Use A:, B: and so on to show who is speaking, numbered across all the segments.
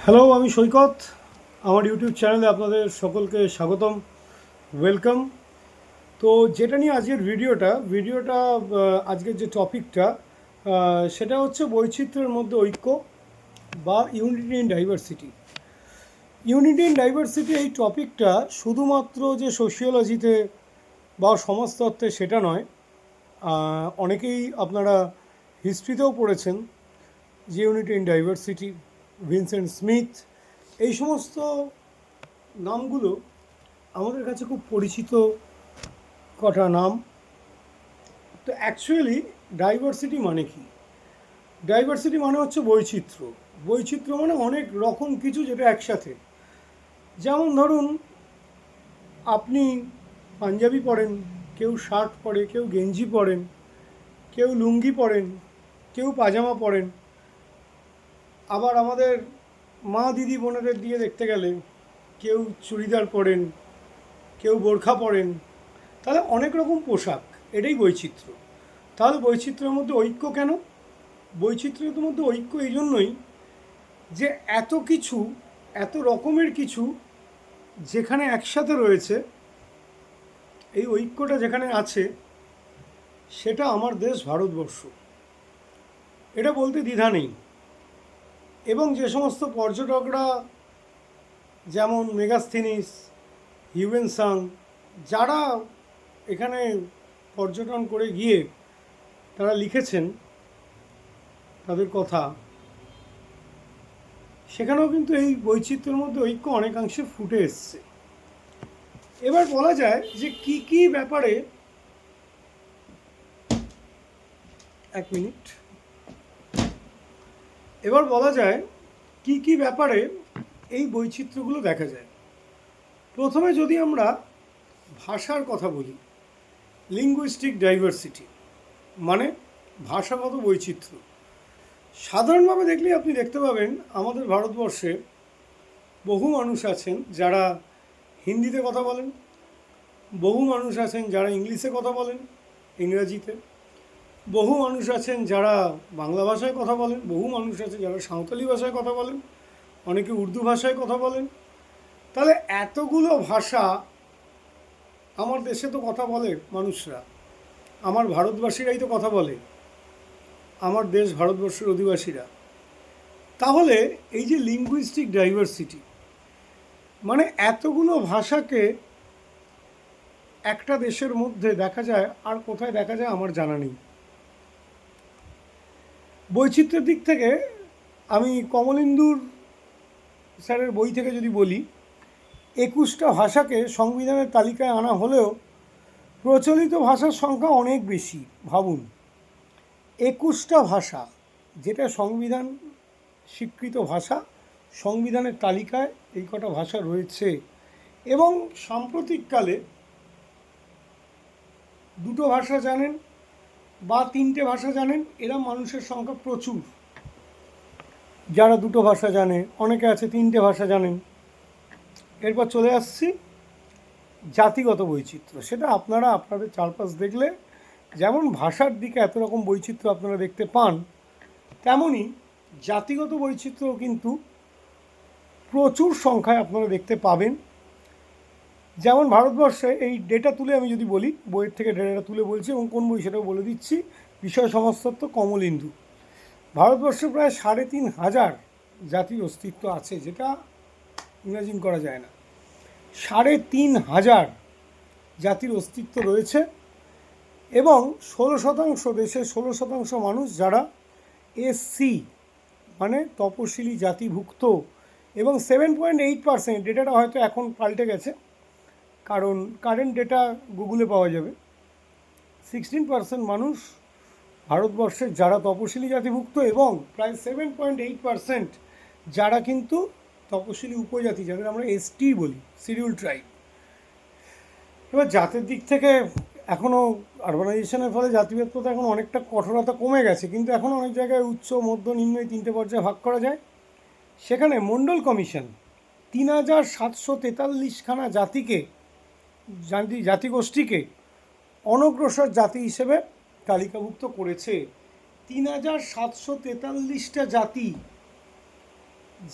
A: Hello, আমি সৈকত। আমার YouTube চ্যানেলে আপনাদের সকলকে স্বাগতম, ওয়েলকাম। তো যেটা নিয়ে আজকের ভিডিওটা আজকের যে টপিকটা সেটা হচ্ছে বৈচিত্র্যের মধ্যে ঐক্য বা unity in diversity. Unity in diversity এই টপিকটা শুধুমাত্র যে সোশিওলজিতে বা সমাজতত্ত্বে সেটা নয়, অনেকেই আপনারা হিস্ট্রিতেও পড়েছেন যে unity in diversity, Vincent Smith, এই সমস্ত নামগুলো আমাদের কাছে খুব পরিচিত কটা নাম। তো অ্যাকচুয়ালি ডাইভার্সিটি মানে কি? ডাইভার্সিটি মানে হচ্ছে বৈচিত্র্য। বৈচিত্র্য মানে অনেক রকম কিছু যেটা একসাথে। যেমন ধরুন, আপনি পাঞ্জাবি পরেন, কেউ শার্ট পরে, কেউ গেঞ্জি পরেন, কেউ লুঙ্গি পরেন, কেউ পাজামা পরেন। আবার আমাদের মা দিদি বোনেদের দিয়ে দেখতে গেলে কেউ চুড়িদার পরেন, কেউ বোরখা পরেন। তাহলে অনেক রকম পোশাক, এটাই বৈচিত্র্য। তাহলে বৈচিত্র্যের মধ্যে ঐক্য কেন? বৈচিত্র্যের মধ্যে ঐক্য এই জন্যই যে এত কিছু, এত রকমের কিছু যেখানে একসাথে রয়েছে, এই ঐক্যটা যেখানে আছে, সেটা আমার দেশ ভারতবর্ষ, এটা বলতে দ্বিধা নেই। এবং যে সমস্ত পর্যটকরা, যেমন মেগাস্থিনিস, হিউয়েনসাং, যারা এখানে পর্যটন করে গিয়ে তারা লিখেছেন তাদের কথা, সেখানেও কিন্তু এই বৈচিত্র্যের মধ্যে ঐক্য অনেকাংশে ফুটে এসছে। এবার বলা যায় যে কি কি ব্যাপারে, এক মিনিট, এবার বলা যায় কি কি ব্যাপারে এই বৈচিত্র্যগুলো দেখা যায়। প্রথমে যদি আমরা ভাষার কথা বলি, লিঙ্গুইস্টিক ডাইভার্সিটি মানে ভাষাগত বৈচিত্র্য। সাধারণভাবে দেখলেই আপনি দেখতে পাবেন আমাদের ভারতবর্ষে বহু মানুষ আছেন যারা হিন্দিতে কথা বলেন, বহু মানুষ আছেন যারা ইংলিশে কথা বলেন, ইংরাজিতে, বহু মানুষ আছেন যারা বাংলা ভাষায় কথা বলেন, বহু মানুষ আছে যারা সাঁওতালি ভাষায় কথা বলেন, অনেকে উর্দু ভাষায় কথা বলেন। তাহলে এতগুলো ভাষা আমার দেশে তো কথা বলে মানুষরা, আমার ভারতবাসীরাই তো কথা বলে, আমার দেশ ভারতবর্ষের অধিবাসীরা। তাহলে এই যে লিঙ্গুইস্টিক ডাইভার্সিটি মানে এতগুলো ভাষাকে একটা দেশের মধ্যে দেখা যায়, আর কোথায় দেখা যায় আমার জানা নেই। বৈচিত্র্যের দিক থেকে আমি কমলেন্দুর স্যারের বই থেকে যদি বলি, 21টা ভাষাকে সংবিধানের তালিকায় আনা হলেও প্রচলিত ভাষার সংখ্যা অনেক বেশি। ভাবুন, 21টা ভাষা, যেটা সংবিধান স্বীকৃত ভাষা, সংবিধানের তালিকায় এই কটা ভাষা রয়েছে। এবং সাম্প্রতিককালে 2টো ভাষা জানেন বা 3টে ভাষা জানেন এরা মানুষের সংখ্যা প্রচুর। যারা 2টো ভাষা জানে, অনেকে আছে 3টে ভাষা জানেন। এরপর চলে আসছি জাতিগত বৈচিত্র্য। সেটা আপনারা আপনাদের চারপাশ দেখলে যেমন ভাষার দিকে এত রকম বৈচিত্র্য আপনারা দেখতে পান, তেমনই জাতিগত বৈচিত্র্যও কিন্তু প্রচুর সংখ্যায় আপনারা দেখতে পাবেন। যেমন ভারতবর্ষে এই ডেটা তুলে আমি যদি বলি, বইয়ের থেকে ডেটাটা তুলে বলছি এবং কোন বই সেটাও বলে দিচ্ছি, বিষয় সমাজতত্ত্ব, কমলেন্দু। ভারতবর্ষে প্রায় 3,500 জাতির অস্তিত্ব আছে, যেটা ইমাজিন করা যায় না। 3,500 জাতির অস্তিত্ব রয়েছে এবং 16% দেশের 16% মানুষ যারা এসসি মানে তপশিলি জাতিভুক্ত, এবং 7.8%, ডেটাটা হয়তো এখন পাল্টে গেছে কারণ কারেন্ট ডেটা গুগলে পাওয়া যাবে, 16% মানুষ ভারতবর্ষের যারা তপশিলি জাতিভুক্ত, এবং প্রায় 7.8% যারা কিন্তু তপশিলি উপজাতি, যাদের আমরা এসটি বলি, শিডিউল ট্রাইব। এবার জাতের দিক থেকে এখনও আরবানাইজেশনের ফলে জাতিভেদ প্রথা এখন অনেকটা কঠোরতা কমে গেছে, কিন্তু এখন অনেক জায়গায় উচ্চ, মধ্য, নিম্ন এই 3টে পর্যায়ে ভাগ করা যায়। সেখানে মণ্ডল কমিশন 3,743খানা জাতিকে, জাতিগোষ্ঠীকে অনগ্রসর জাতি হিসেবে তালিকাভুক্ত করেছে। 3,743টা জাতি,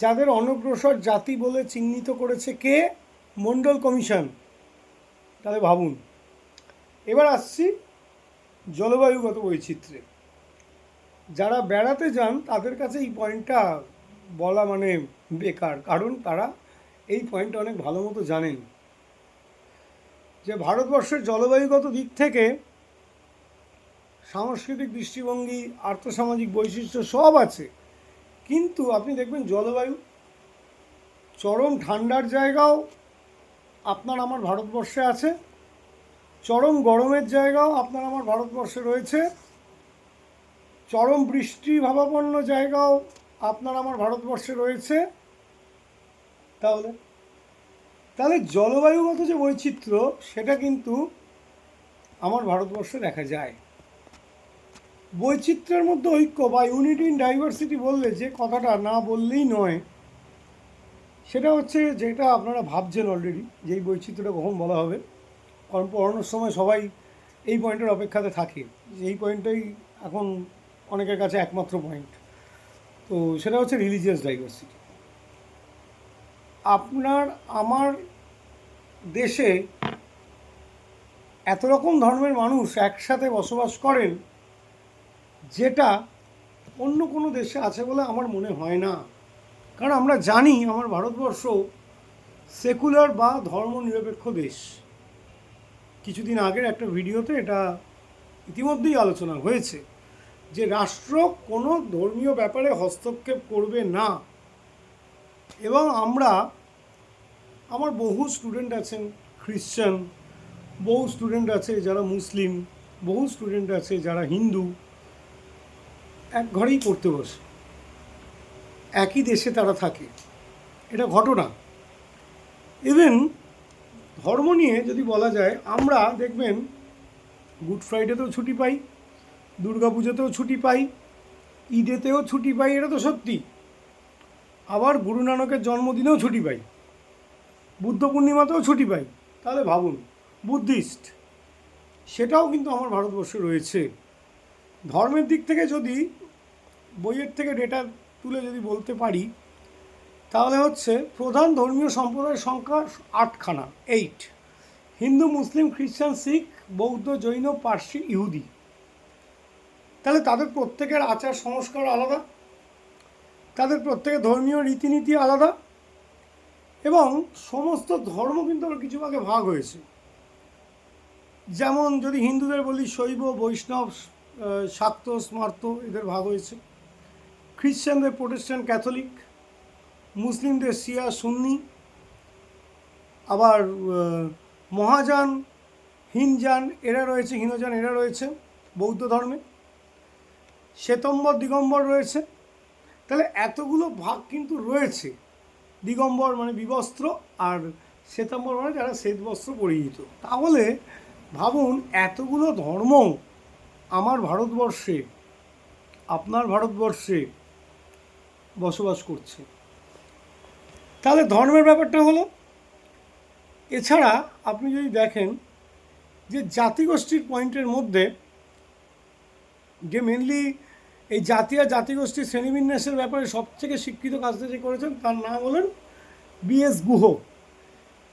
A: যাদের অনগ্রসর জাতি বলে চিহ্নিত করেছে কে? মণ্ডল কমিশন। তাহলে ভাবুন। এবার আসছি জলবায়ুগত বৈচিত্র্যে। যারা বেড়াতে যান তাদের কাছে এই পয়েন্টটা বলা মানে বেকার, কারণ তারা এই পয়েন্টটা অনেক ভালো মতো জানেন যে ভারতবর্ষের জলবায়ুগত দিক থেকে সাংস্কৃতিক দৃষ্টিভঙ্গি, আর্থসামাজিক বৈশিষ্ট্য সব আছে, কিন্তু আপনি দেখবেন জলবায়ু চরম ঠান্ডার জায়গাও আপনার আমার ভারতবর্ষে আছে, চরম গরমের জায়গাও আপনার আমার ভারতবর্ষে রয়েছে, চরম বৃষ্টিভাবাপন্ন জায়গাও আপনার আমার ভারতবর্ষে রয়েছে। তাহলে জলবায়ুগত যে বৈচিত্র্য সেটা কিন্তু আমার ভারতবর্ষে দেখা যায়। বৈচিত্র্যের মধ্যে ঐক্য বা ইউনিটি ইন ডাইভার্সিটি বললে যে কথাটা না বললেই নয়, সেটা হচ্ছে যেটা আপনারা ভাবছেন অলরেডি, যে এই বৈচিত্র্যটা কখন বলা হবে। কারণ পড়ানোর সময় সবাই এই পয়েন্টের অপেক্ষাতে থাকে, যে এই পয়েন্টটাই এখন অনেকের কাছে একমাত্র পয়েন্ট। তো সেটা হচ্ছে রিলিজিয়াস ডাইভার্সিটি। আপনার আমার দেশে এত রকম ধর্মের মানুষ একসাথে বসবাস করেন, যেটা অন্য কোনো দেশে আছে বলে আমার মনে হয় না। কারণ আমরা জানি আমার ভারতবর্ষ সেকুলার বা ধর্মনিরপেক্ষ দেশ। কিছুদিন আগের একটা ভিডিওতে এটা ইতিমধ্যেই আলোচনা হয়েছে যে রাষ্ট্র কোনো ধর্মীয় ব্যাপারে হস্তক্ষেপ করবে না। এবং আমার বহু স্টুডেন্ট আছেন খ্রিশ্চান, বহু স্টুডেন্ট আছে যারা মুসলিম, বহু স্টুডেন্ট আছে যারা হিন্দু, এক ঘরেই পড়তে বসে, একই দেশে তারা থাকে, এটা ঘটনা। ইভেন ধর্ম নিয়ে যদি বলা যায়, আমরা দেখবেন গুড ফ্রাইডেতেও ছুটি পাই, দুর্গা পুজোতেও ছুটি পাই, ঈদেতেও ছুটি পাই, এটা তো সত্যি। আবার গুরু নানকের জন্মদিনেও ছুটি পাই, বুদ্ধ পূর্ণিমাতেও ছুটি পাই। তাহলে ভাবুন, বুদ্ধিস্ট, সেটাও কিন্তু আমার ভারতবর্ষে রয়েছে। ধর্মের দিক থেকে যদি বইয়ের থেকে ডেটা তুলে যদি বলতে পারি, তাহলে হচ্ছে প্রধান ধর্মীয় সম্প্রদায়ের সংখ্যা 8খানা, 8। হিন্দু, মুসলিম, খ্রিস্টান, শিখ, বৌদ্ধ, জৈন, পার্সি, ইহুদি। তাহলে তাদের প্রত্যেকের আচার সংস্কার আলাদা, তাদের প্রত্যেকের ধর্মীয় রীতিনীতি আলাদা, এবং সমস্ত ধর্ম কিন্তু আবার কিছু ভাগে ভাগ হয়েছে। যেমন যদি হিন্দুদের বলি, শৈব, বৈষ্ণব, শাক্ত, স্মার্ত, এদের ভাগ হয়েছে। খ্রিশ্চানদের প্রোটেস্ট্যান্ট, ক্যাথলিক, মুসলিমদের শিয়া, সুন্নি, আবার মহাযান, হিনযান এরা রয়েছে, হীনযান এরা রয়েছে বৌদ্ধ ধর্মে, শ্বেতম্বর, দিগম্বর রয়েছে। তাহলে এতগুলো ভাগ কিন্তু রয়েছে। দিগম্বর মানে বিবস্ত্র, আর শ্বেতাম্বর মানে যারা শ্বেত বস্ত্র পরিহিত। তাহলে ভাবুন, এতগুলো ধর্ম আমার ভারতবর্ষে, আপনার ভারতবর্ষে বসবাস করছে। তাহলে ধর্মের ব্যাপারটা হলো। এছাড়া আপনি যদি দেখেন যে জাতিগোষ্ঠীর পয়েন্টের মধ্যে যে মেনলি এই জাতি আর জাতিগোষ্ঠীর শ্রেণীবিন্যাসের ব্যাপারে সবথেকে শিক্ষিত কাজটা যে করেছেন তার নাম হলেন বিএস গুহ।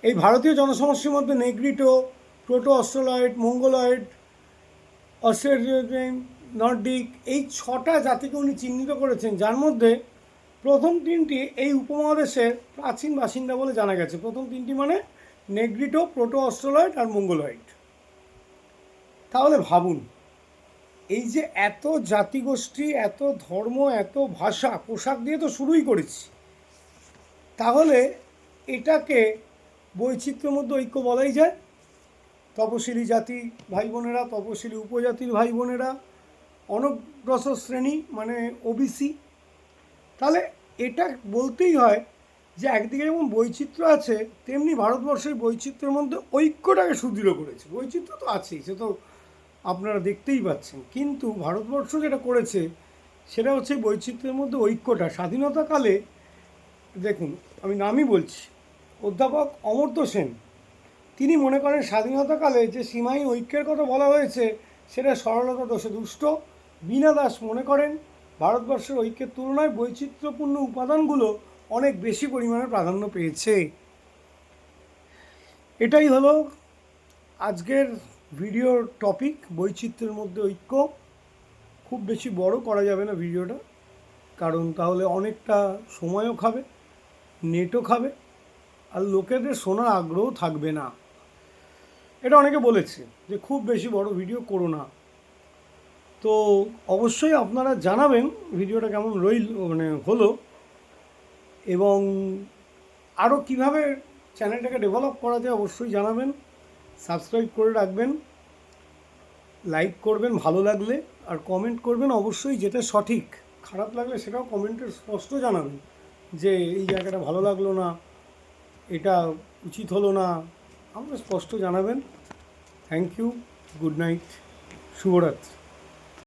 A: এই ভারতীয় জনসমষ্টির মধ্যে Negrito, proto Australoid, Mongoloid, Australian, Nordic, এই 6টা জাতিকে উনি চিহ্নিত করেছেন, যার মধ্যে প্রথম 3টি এই উপমহাদেশের প্রাচীন বাসিন্দা বলে জানা গেছে। প্রথম 3টি মানে নেগ্রিটো, প্রোটো অস্ট্রালয়েড আর মঙ্গলয়েড। তাহলে ভাবুন, এই যে এত জাতিগোষ্ঠী, এত ধর্ম, এত ভাষা, পোশাক দিয়ে তো শুরুই করেছি, তাহলে এটাকে বৈচিত্র্যের মধ্যে ঐক্য বলাই যায়। তপশিলি জাতি ভাই বোনেরা, তপশিলি উপজাতির ভাই বোনেরা, অনগ্রসর শ্রেণী মানে ওবিসি। তাহলে এটা বলতেই হয় যে একদিকে যেমন বৈচিত্র্য আছে, তেমনি ভারতবর্ষের বৈচিত্র্যের মধ্যে ঐক্যটাকে সুদৃঢ় করেছে। বৈচিত্র্য তো আছেই, সে তো আপনারা দেখতেই পাচ্ছেন, কিন্তু ভারতবর্ষ যেটা করেছে সেটা হচ্ছে বৈচিত্র্যের মধ্যে ঐক্যটা। স্বাধীনতাকালে দেখুন, আমি নামই বলছি, অধ্যাপক অমর্ত্য সেন, তিনি মনে করেন স্বাধীনতাকালে যে সীমাহীন ঐক্যের কথা বলা হয়েছে সেটা সরলতা দোষে দুষ্ট। বীণা দাস মনে করেন ভারতবর্ষের ঐক্যের তুলনায় বৈচিত্র্যপূর্ণ উপাদানগুলো অনেক বেশি পরিমাণে প্রাধান্য পেয়েছে। এটাই হলো আজকের ভিডিওর টপিক, বৈচিত্র্যের মধ্যে ঐক্য। খুব বেশি বড় করা যাবে না ভিডিওটা, কারণ তাহলে অনেকটা সময়ও খাবে, নেটও খাবে, আর লোকেদের শোনার আগ্রহ থাকবে না। এটা অনেকে বলেছে যে খুব বেশি বড় ভিডিও করো না। তো অবশ্যই আপনারা জানাবেন ভিডিওটা কেমন হলো, এবং আরও কীভাবে চ্যানেলটাকে ডেভেলপ করা যায় অবশ্যই জানাবেন। সাবস্ক্রাইব করে রাখবেন, লাইক করবেন ভালো লাগলে, আর কমেন্ট করবেন অবশ্যই, যেটা সঠিক। খারাপ লাগলে সেটাও কমেন্টে স্পষ্ট জানাবেন যে এই জায়গাটা ভালো লাগলো না, এটা উচিত হলো না, আমাকে স্পষ্ট জানাবেন। থ্যাংক ইউ, গুড নাইট, শুভরাত্রি।